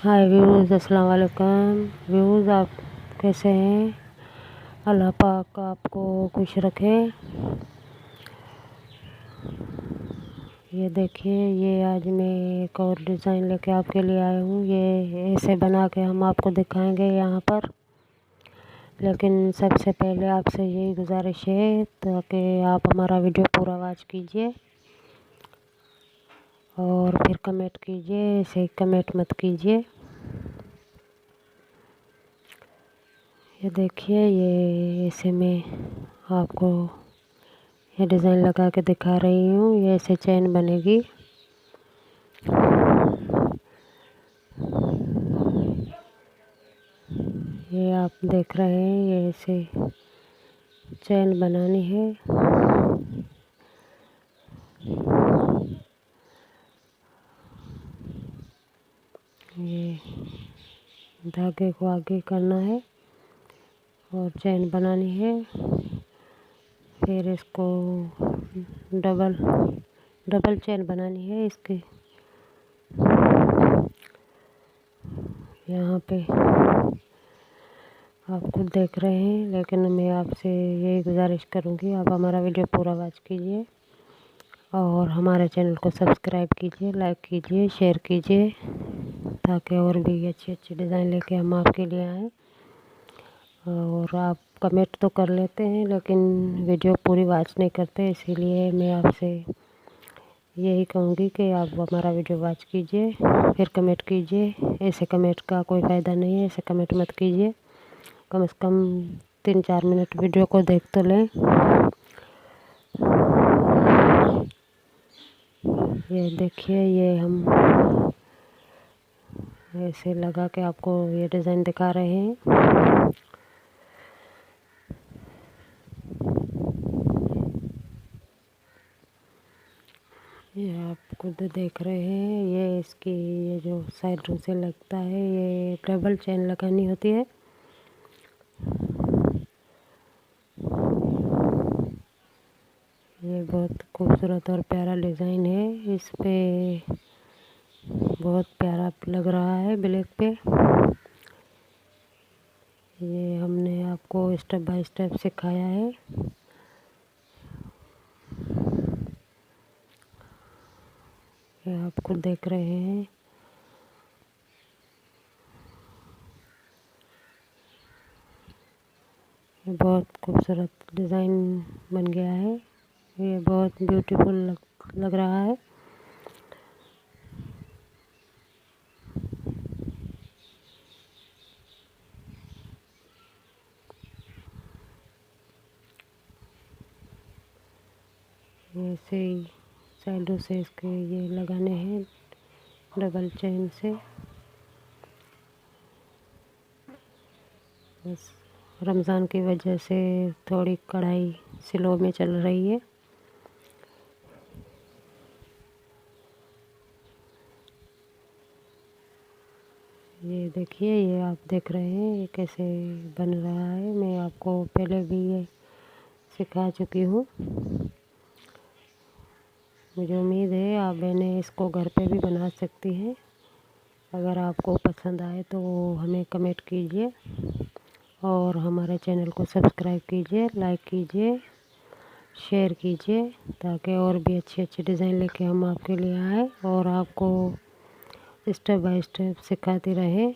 हाय views, अस्सलाम वालेकुम views. आप कैसे हैं? अल्लाह पाक आपको खुश रखे। ये देखिए, ये आज मैं एक और डिज़ाइन लेके आपके लिए आया हूँ। ये ऐसे बना के हम आपको दिखाएंगे यहाँ पर। लेकिन सबसे पहले आपसे यही गुजारिश है ताकि आप हमारा वीडियो पूरा वॉच कीजिए और फिर कमेंट कीजिए। ऐसे कमेंट मत कीजिए। ये देखिए, ये ऐसे मैं आपको ये डिज़ाइन लगा के दिखा रही हूँ। ये ऐसे चैन बनेगी। ये आप देख रहे हैं, ये ऐसे चैन बनानी है। ये धागे को आगे करना है और चैन बनानी है। फिर इसको डबल चैन बनानी है इसकी। यहाँ पे आप खुद देख रहे हैं, लेकिन मैं आपसे यही गुजारिश करूँगी, आप हमारा वीडियो पूरा वॉच कीजिए और हमारे चैनल को सब्सक्राइब कीजिए, लाइक कीजिए, शेयर कीजिए, ताकि और भी अच्छे अच्छे डिज़ाइन लेके हम आपके लिए आएँ। और आप कमेंट तो कर लेते हैं लेकिन वीडियो पूरी वॉच नहीं करते, इसीलिए मैं आपसे यही कहूँगी कि आप हमारा वीडियो वॉच कीजिए, फिर कमेंट कीजिए। ऐसे कमेंट का कोई फ़ायदा नहीं है, ऐसे कमेंट मत कीजिए। कम से कम 3-4 मिनट वीडियो को देख तो लें। ये देखिए, ये हम ऐसे लगा के आपको ये डिज़ाइन दिखा रहे हैं। ये आप खुद देख रहे हैं। ये इसकी ये जो साइडों से लगता है, ये डबल चेन लगानी होती है। ये बहुत खूबसूरत और प्यारा डिज़ाइन है। इस पे बहुत प्यारा लग रहा है ब्लैक पे। ये हमने आपको स्टेप बाय स्टेप सिखाया है। ये आप खुद देख रहे हैं। ये बहुत खूबसूरत डिज़ाइन बन गया है। ये बहुत ब्यूटीफुल लग रहा है। ऐसे ही साइडों से इसके ये लगाने हैं डबल चेन से। बस रमज़ान की वजह से थोड़ी कढ़ाई स्लो में चल रही है। ये देखिए, ये आप देख रहे हैं ये कैसे बन रहा है। मैं आपको पहले भी ये सिखा चुकी हूँ। मुझे उम्मीद है आप बहनें इसको घर पे भी बना सकती हैं। अगर आपको पसंद आए तो हमें कमेंट कीजिए और हमारे चैनल को सब्सक्राइब कीजिए, लाइक कीजिए, शेयर कीजिए, ताकि और भी अच्छे अच्छे डिज़ाइन लेके हम आपके लिए आए और आपको स्टेप बाय स्टेप सिखाती रहे।